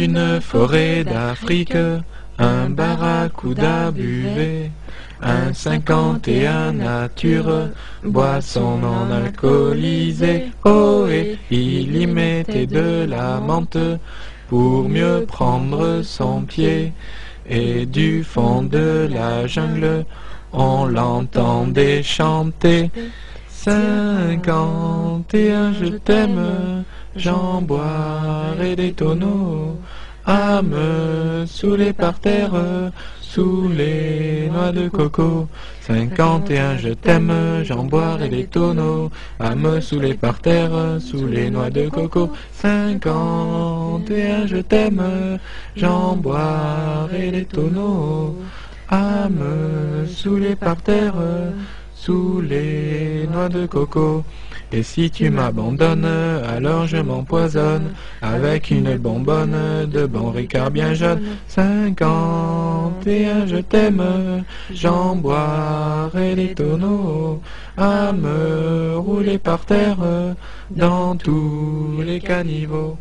une forêt d'Afrique, un barracuda buvait, un 51 nature, boisson non alcoolisée. Oh, et il y mettait de la menthe pour mieux prendre son pied. Et du fond de la jungle, on l'entendait chanter. 51, je t'aime, j'en boirai des tonneaux, à me saouler par terre, sous les noix de coco. 51, je t'aime, j'en boirai des tonneaux, à me saouler par terre, sous les noix de coco. 51, je t'aime, j'en boirai des tonneaux, à me saouler par terre, sous les noix de coco. Et si tu m'abandonnes, alors je m'empoisonne avec une bonbonne de bon Ricard bien jaune. 51, je t'aime, j'en boirai des tonneaux, à me rouler par terre dans tous les caniveaux.